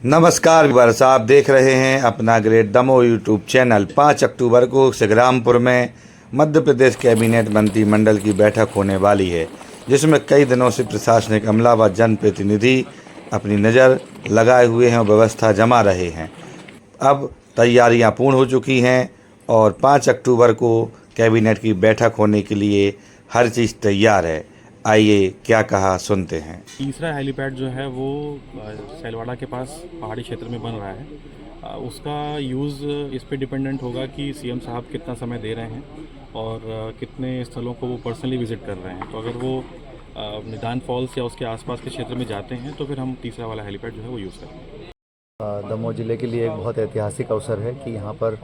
नमस्कार व्यूअर्स, आप देख रहे हैं अपना ग्रेट दमोह यूट्यूब चैनल। 5 अक्टूबर को संग्रामपुर में मध्य प्रदेश कैबिनेट मंत्रिमंडल की बैठक होने वाली है, जिसमें कई दिनों से प्रशासनिक अमला व जनप्रतिनिधि अपनी नज़र लगाए हुए हैं और व्यवस्था जमा रहे हैं। अब तैयारियां पूर्ण हो चुकी हैं और 5 अक्टूबर को कैबिनेट की बैठक होने के लिए हर चीज़ तैयार है। आइए क्या कहा सुनते हैं। तीसरा हेलीपैड जो है वो सैलवाड़ा के पास पहाड़ी क्षेत्र में बन रहा है। उसका यूज़ इस पे डिपेंडेंट होगा कि सीएम साहब कितना समय दे रहे हैं और कितने स्थलों को वो पर्सनली विज़िट कर रहे हैं। तो अगर वो निदान फॉल्स या उसके आसपास के क्षेत्र में जाते हैं तो फिर हम तीसरा वाला हेलीपैड जो है वो यूज़ करेंगे। दमोह ज़िले के लिए एक बहुत ऐतिहासिक अवसर है कि यहाँ पर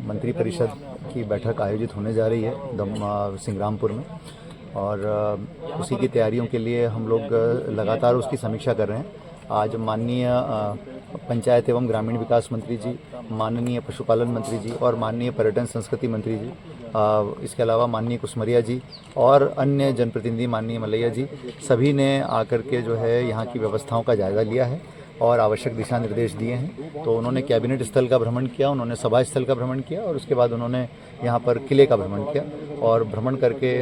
मंत्रिपरिषद की बैठक आयोजित होने जा रही है संग्रामपुर में, और उसी की तैयारियों के लिए हम लोग लगातार उसकी समीक्षा कर रहे हैं। आज माननीय पंचायत एवं ग्रामीण विकास मंत्री जी, माननीय पशुपालन मंत्री जी और माननीय पर्यटन संस्कृति मंत्री जी, इसके अलावा माननीय कुसमरिया जी और अन्य जनप्रतिनिधि माननीय मलैया जी, सभी ने आकर के जो है यहाँ की व्यवस्थाओं का जायज़ा लिया है और आवश्यक दिशा निर्देश दिए हैं। तो उन्होंने कैबिनेट स्थल का भ्रमण किया, उन्होंने सभा स्थल का भ्रमण किया और उसके बाद उन्होंने यहाँ पर किले का भ्रमण किया और भ्रमण करके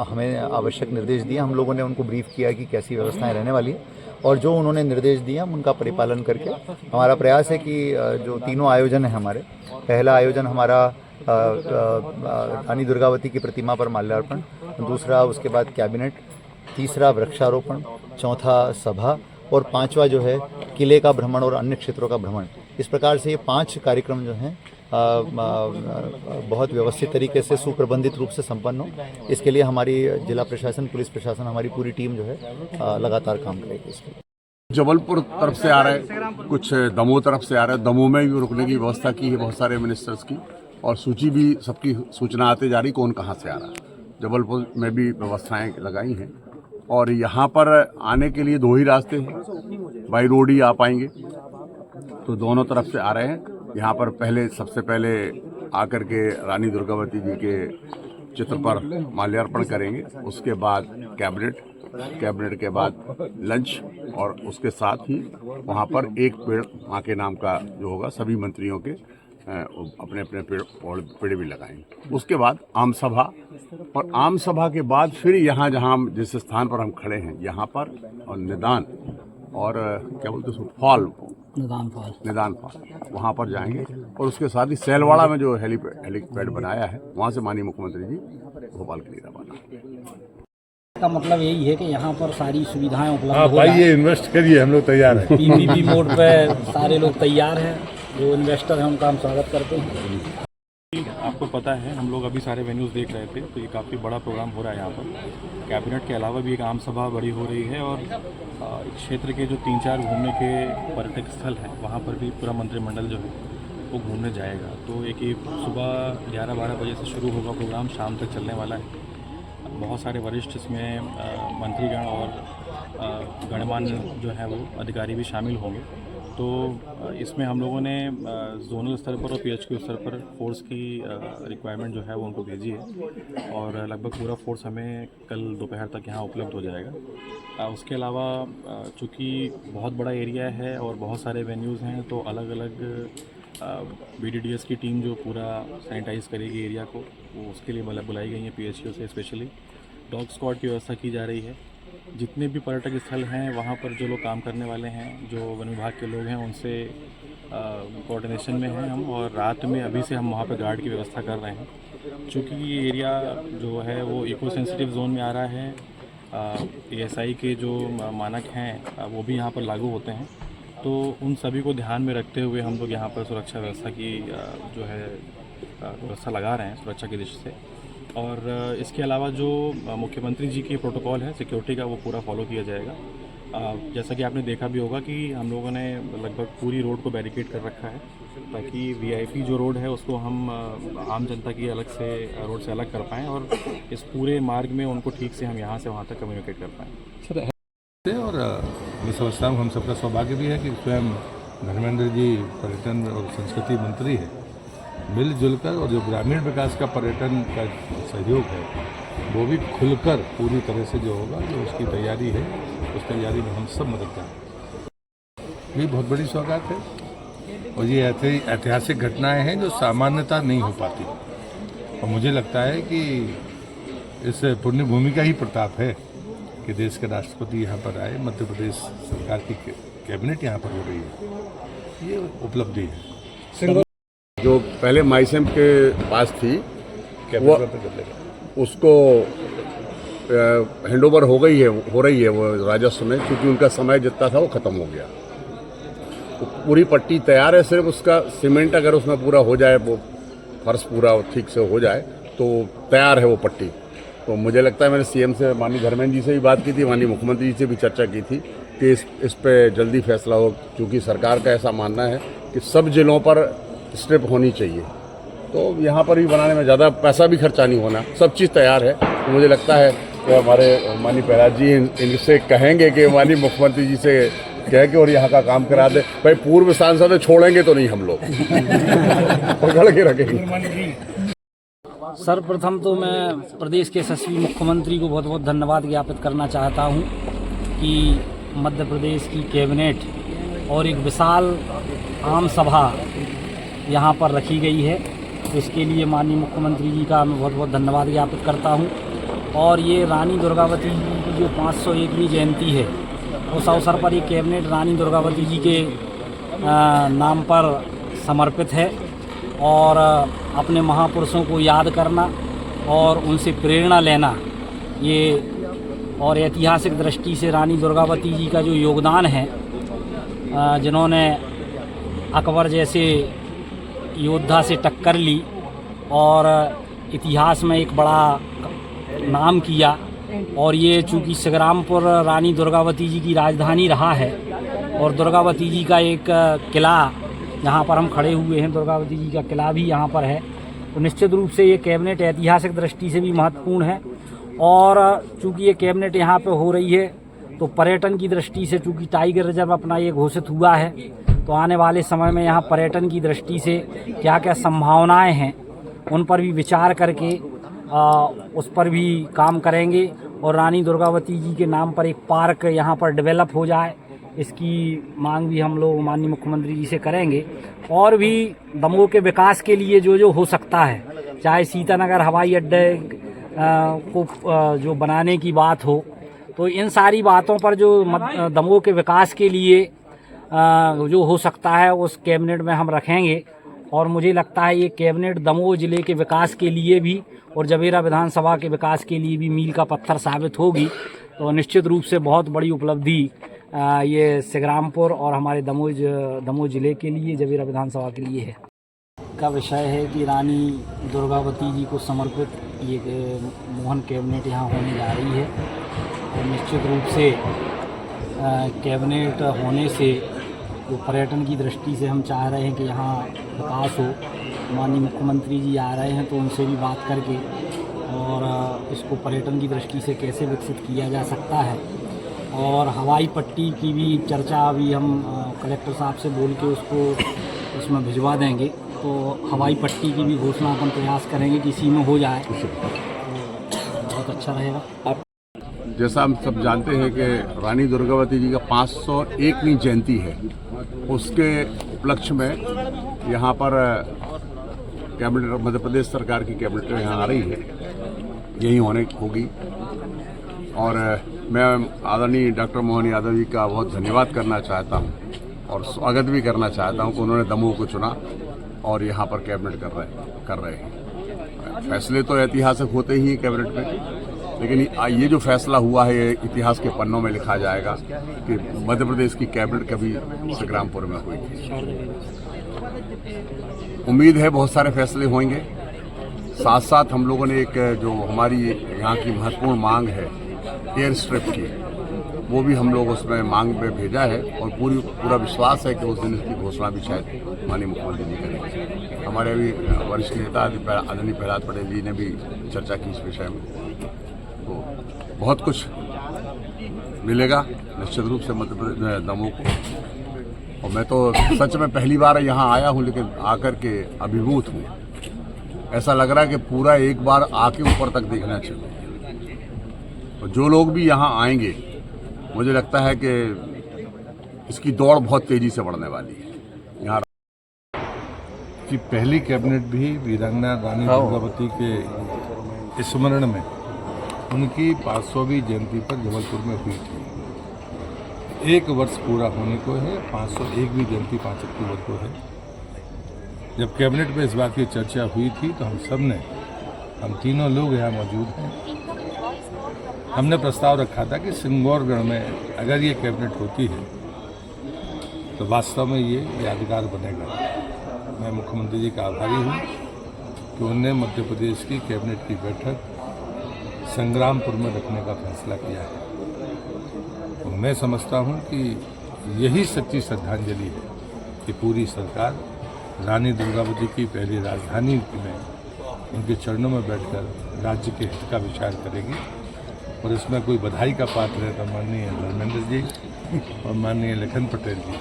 हमें आवश्यक निर्देश दिए। हम लोगों ने उनको ब्रीफ किया कि कैसी व्यवस्थाएं रहने वाली है और जो उन्होंने निर्देश दिए हम उनका परिपालन करके हमारा प्रयास है कि जो तीनों आयोजन हैं हमारे, पहला आयोजन हमारा रानी दुर्गावती की प्रतिमा पर माल्यार्पण, दूसरा उसके बाद कैबिनेट, तीसरा वृक्षारोपण, चौथा सभा और पांचवा जो है किले का भ्रमण और अन्य क्षेत्रों का भ्रमण। इस प्रकार से ये 5 कार्यक्रम जो हैं बहुत व्यवस्थित तरीके से सुप्रबंधित रूप से संपन्न हो, इसके लिए हमारी जिला प्रशासन, पुलिस प्रशासन, हमारी पूरी टीम जो है लगातार काम करेगी। इसके लिए जबलपुर तरफ से आ रहे, कुछ दमोह तरफ से आ रहे, दमोह में भी रुकने की व्यवस्था की है बहुत सारे मिनिस्टर्स की, और सूची भी सबकी सूचना आते जा रही कौन कहाँ से आ रहा है। जबलपुर में भी व्यवस्थाएं लगाई हैं और यहाँ पर आने के लिए 2 ही रास्ते हैं, बाई रोड ही आ पाएंगे, तो दोनों तरफ से आ रहे हैं। यहाँ पर सबसे पहले आकर के रानी दुर्गावती जी के चित्र पर माल्यार्पण करेंगे, उसके बाद कैबिनेट के बाद लंच, और उसके साथ ही वहाँ पर एक पेड़ माँ के नाम का जो होगा सभी मंत्रियों के अपने अपने पेड़ भी लगाएंगे। उसके बाद आम सभा, और आम सभा के बाद फिर यहाँ जहाँ जिस स्थान पर हम खड़े हैं यहाँ पर और निदान और क्या बोलते हैं फॉल, निदान फॉल, वहाँ पर जाएंगे। और उसके साथ ही सैलवाड़ा में जो हेलीपैड बनाया है वहाँ से माननीय मुख्यमंत्री जी भोपाल के लिए रवाना। का मतलब यही है कि यहाँ पर सारी सुविधाएं उपलब्ध हो जाए। ये इन्वेस्ट करिए, हम लोग तैयार हैं। पीपीपी मोड पे सारे लोग तैयार हैं, जो इन्वेस्टर हैं उनका हम स्वागत करते हैं। आपको पता है हम लोग अभी सारे वेन्यूज़ देख रहे थे, तो ये काफ़ी बड़ा प्रोग्राम हो रहा है यहाँ पर। कैबिनेट के अलावा भी एक आम सभा बड़ी हो रही है और क्षेत्र के जो 3-4 घूमने के पर्यटक स्थल हैं वहाँ पर भी पूरा मंत्रिमंडल जो है वो घूमने जाएगा। तो एक सुबह 11-12 बजे से शुरू होगा प्रोग्राम, शाम तक चलने वाला है। बहुत सारे वरिष्ठ इसमें मंत्रीगण और गणमान्य जो है वो अधिकारी भी शामिल होंगे। तो इसमें हम लोगों ने जोनल स्तर पर और पीएचक्यू स्तर पर फोर्स की रिक्वायरमेंट जो है वो उनको भेजी है और लगभग पूरा फोर्स हमें कल दोपहर तक यहाँ उपलब्ध हो जाएगा। उसके अलावा चूँकि बहुत बड़ा एरिया है और बहुत सारे वेन्यूज़ हैं, तो अलग अलग BDDS की टीम जो पूरा सैनिटाइज़ करेगी एरिया को, वो उसके लिए बुलाई गई है पीएचक्यू से। स्पेशली डॉग स्क्वाड की व्यवस्था की जा रही है। जितने भी पर्यटक स्थल हैं वहाँ पर जो लोग काम करने वाले हैं, जो वन विभाग के लोग हैं, उनसे कोऑर्डिनेशन में हैं हम, और रात में अभी से हम वहाँ पर गार्ड की व्यवस्था कर रहे हैं। चूँकि ये एरिया जो है वो इको सेंसिटिव जोन में आ रहा है, ASI के जो मानक हैं वो भी यहाँ पर लागू होते हैं, तो उन सभी को ध्यान में रखते हुए हम लोग यहाँ पर सुरक्षा व्यवस्था की जो है व्यवस्था लगा रहे हैं सुरक्षा की दृष्टि से। और इसके अलावा जो मुख्यमंत्री जी की प्रोटोकॉल है सिक्योरिटी का, वो पूरा फॉलो किया जाएगा। जैसा कि आपने देखा भी होगा कि हम लोगों ने लगभग पूरी रोड को बैरिकेड कर रखा है, ताकि VIP जो रोड है उसको हम आम जनता की अलग से रोड से अलग कर पाएँ और इस पूरे मार्ग में उनको ठीक से हम यहाँ से वहाँ तक कम्युनिकेट कर पाएँ। और मैं समझता हूँ हम सबका सौभाग्य भी है कि स्वयं धर्मेंद्र जी पर्यटन और संस्कृति मंत्री है, मिलजुल कर, और जो ग्रामीण विकास का पर्यटन का सहयोग है वो भी खुलकर पूरी तरह से जो होगा, जो उसकी तैयारी है उस तैयारी में हम सब मदद करें। ये बहुत बड़ी सौगात है और ये ऐतिहासिक घटनाएं हैं जो सामान्यतः नहीं हो पाती और मुझे लगता है कि इस पुण्य भूमि का ही प्रताप है कि देश के राष्ट्रपति यहाँ पर आए, मध्य प्रदेश सरकार की कैबिनेट यहाँ पर हो रही है, ये उपलब्धि है। जो पहले माइसेम के पास थी वो उसको हैंडओवर हो रही है वो राजस्व में, क्योंकि उनका समय जितना था वो ख़त्म हो गया। तो पूरी पट्टी तैयार है, सिर्फ उसका सीमेंट अगर उसमें पूरा हो जाए, वो फर्श पूरा ठीक से हो जाए तो तैयार है वो पट्टी। तो मुझे लगता है मैंने सीएम से, माननीय धर्मेंद्र जी से भी बात की थी, माननीय मुख्यमंत्री जी से भी चर्चा की थी कि इस पे जल्दी फैसला हो, क्योंकि सरकार का ऐसा मानना है कि सब जिलों पर स्ट्रिप होनी चाहिए। तो यहाँ पर भी बनाने में ज़्यादा पैसा भी खर्चा नहीं होना, सब चीज़ तैयार है। तो मुझे लगता है कि हमारे माननीय प्रहलाद जी इनसे कहेंगे कि माननीय मुख्यमंत्री जी से कह के और यहाँ का काम करा दे। भाई पूर्व सांसद छोड़ेंगे तो नहीं हम लोग पकड़ के रखेंगे। सर्वप्रथम तो मैं प्रदेश के यशस्वी मुख्यमंत्री को बहुत बहुत धन्यवाद ज्ञापित करना चाहता हूँ कि मध्य प्रदेश की कैबिनेट और एक विशाल आम सभा यहाँ पर रखी गई है, तो इसके लिए माननीय मुख्यमंत्री जी का मैं बहुत बहुत धन्यवाद ज्ञापित करता हूँ। और ये रानी दुर्गावती जी की जो 501वीं जयंती है, उस अवसर पर ये कैबिनेट रानी दुर्गावती जी के नाम पर समर्पित है और अपने महापुरुषों को याद करना और उनसे प्रेरणा लेना, ये और ऐतिहासिक दृष्टि से रानी दुर्गावती जी का जो योगदान है, जिन्होंने अकबर जैसे योद्धा से टक्कर ली और इतिहास में एक बड़ा नाम किया। और ये चूँकि संग्रामपुर रानी दुर्गावती जी की राजधानी रहा है और दुर्गावती जी का एक किला यहाँ पर हम खड़े हुए हैं, दुर्गावती जी का किला भी यहाँ पर है, तो निश्चित रूप से ये कैबिनेट ऐतिहासिक दृष्टि से भी महत्वपूर्ण है। और चूँकि ये कैबिनेट यहाँ पे हो रही है तो पर्यटन की दृष्टि से, चूँकि टाइगर रिजर्व अपना ये घोषित हुआ है, तो आने वाले समय में यहाँ पर्यटन की दृष्टि से क्या क्या संभावनाएं हैं उन पर भी विचार करके उस पर भी काम करेंगे और रानी दुर्गावती जी के नाम पर एक पार्क यहाँ पर डेवलप हो जाए, इसकी मांग भी हम लोग माननीय मुख्यमंत्री जी से करेंगे। और भी दमोह के विकास के लिए जो जो हो सकता है, चाहे सीतानगर हवाई अड्डे को जो बनाने की बात हो, तो इन सारी बातों पर जो दमोह के विकास के लिए जो हो सकता है उस कैबिनेट में हम रखेंगे। और मुझे लगता है ये कैबिनेट दमोह ज़िले के विकास के लिए भी और जवेरा विधानसभा के विकास के लिए भी मील का पत्थर साबित होगी। तो निश्चित रूप से बहुत बड़ी उपलब्धि ये संग्रामपुर और हमारे दमोह ज़िले के लिए, जवेरा विधानसभा के लिए है। का विषय है कि रानी दुर्गावती जी को समर्पित ये मोहन कैबिनेट यहाँ होने जा रही है और निश्चित रूप से कैबिनेट होने से जो पर्यटन की दृष्टि से हम चाह रहे हैं कि यहाँ विकास हो, माननीय मुख्यमंत्री जी आ रहे हैं तो उनसे भी बात करके और इसको पर्यटन की दृष्टि से कैसे विकसित किया जा सकता है। और हवाई पट्टी की भी चर्चा अभी हम कलेक्टर साहब से बोल के उसको उसमें भिजवा देंगे, तो हवाई पट्टी की भी घोषणा अपन प्रयास करेंगे कि इसी में हो जाए तो बहुत अच्छा रहेगा। जैसा हम सब जानते हैं कि रानी दुर्गावती जी का 501वीं जयंती है, उसके उपलक्ष्य में यहाँ पर कैबिनेट, मध्य प्रदेश सरकार की कैबिनेट यहाँ आ रही है, यही होगी। और मैं आदरणीय डॉक्टर मोहन यादव जी का बहुत धन्यवाद करना चाहता हूँ और स्वागत भी करना चाहता हूँ कि उन्होंने दमोह को चुना और यहाँ पर कैबिनेट कर रहे हैं। फैसले तो ऐतिहासिक होते ही हैं कैबिनेट में, लेकिन ये जो फैसला हुआ है ये इतिहास के पन्नों में लिखा जाएगा कि मध्य प्रदेश की कैबिनेट कभी संग्रामपुर में हुई थी। उम्मीद है बहुत सारे फैसले होंगे। साथ साथ हम लोगों ने एक जो हमारी यहाँ की महत्वपूर्ण मांग है एयर स्ट्रिप की, वो भी हम लोग उसमें मांग में भेजा है और पूरा विश्वास है कि उस दिन इसकी घोषणा भी शायद माननीय मुख्यमंत्री जी करेंगे। हमारे अभी वरिष्ठ नेता आदरणीय प्रहलाद पटेल जी ने भी चर्चा की इस विषय में, तो बहुत कुछ मिलेगा निश्चित रूप से मध्य प्रदेश दमोह को। और मैं तो सच में पहली बार यहाँ आया हूँ, लेकिन आकर के अभिभूत हूँ। ऐसा लग रहा है कि पूरा एक बार आके ऊपर तक देखना चाहिए। और जो लोग भी यहाँ आएंगे, मुझे लगता है कि इसकी दौड़ बहुत तेजी से बढ़ने वाली है। यहाँ कि पहली कैबिनेट भी वीरांगना रानी दुर्गावती के स्मरण में उनकी 500वीं जयंती पर जबलपुर में हुई थी। 1 वर्ष पूरा होने को है, 501वीं जयंती 5 अक्टूबर को है। जब कैबिनेट में इस बात की चर्चा हुई थी तो हम तीनों लोग यहाँ मौजूद हैं, हमने प्रस्ताव रखा था कि सिंगौरगढ़ में अगर ये कैबिनेट होती है तो वास्तव में ये यादगार बनेगा। मैं मुख्यमंत्री जी का आभारी हूँ कि उन्होंने मध्य प्रदेश की कैबिनेट की बैठक संग्रामपुर में रखने का फैसला किया है। तो मैं समझता हूँ कि यही सच्ची श्रद्धांजलि है कि पूरी सरकार रानी दुर्गावती की पहली राजधानी में उनके चरणों में बैठकर राज्य के हित का विचार करेगी। और इसमें कोई बधाई का पात्र है तो माननीय धर्मेंद्र जी और माननीय लखन पटेल जी,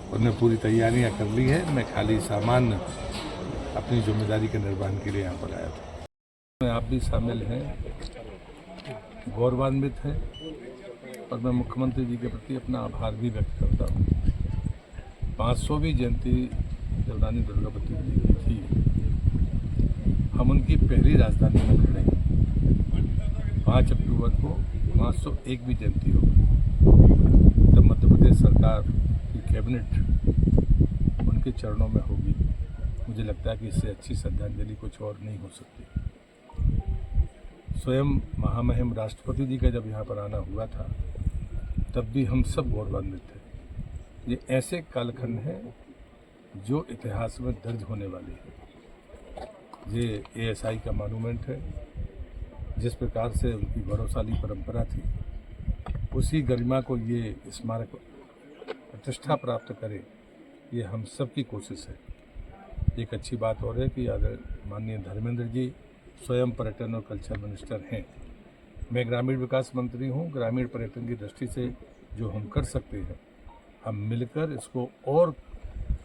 उन्होंने पूरी तैयारियां कर ली है। मैं खाली सामान्य अपनी जिम्मेदारी के निर्वहन के लिए यहाँ पर आया था। आप भी शामिल हैं, गौरवान्वित हैं और मैं मुख्यमंत्री जी के प्रति अपना आभार भी व्यक्त करता हूँ। 500वीं जयंती जब रानी दुर्गावती जी की थी, हम उनकी पहली राजधानी में खड़े हैं। 5 अक्टूबर को 501वीं जयंती होगी, तब मध्य प्रदेश सरकार की कैबिनेट उनके चरणों में होगी। मुझे लगता है कि इससे अच्छी श्रद्धांजलि कुछ और नहीं हो सकती। स्वयं महामहिम राष्ट्रपति जी का जब यहाँ पर आना हुआ था तब भी हम सब गौरवान्वित थे। ये ऐसे कालखंड हैं जो इतिहास में दर्ज होने वाली है। ये ASI का मॉन्यूमेंट है, जिस प्रकार से उनकी गौरवशाली परंपरा थी, उसी गरिमा को ये स्मारक प्रतिष्ठा प्राप्त करे, ये हम सब की कोशिश है। एक अच्छी बात और है कि अगर माननीय धर्मेंद्र जी स्वयं पर्यटन और कल्चर मिनिस्टर हैं, मैं ग्रामीण विकास मंत्री हूँ। ग्रामीण पर्यटन की दृष्टि से जो हम कर सकते हैं, हम मिलकर इसको और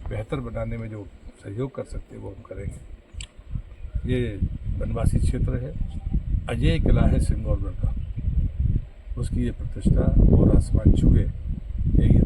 बेहतर बनाने में जो सहयोग कर सकते हैं वो हम करेंगे। ये वनवासी क्षेत्र है, अजय किला है सिंगौरगढ़ का, उसकी ये प्रतिष्ठा और आसमान छुए, यही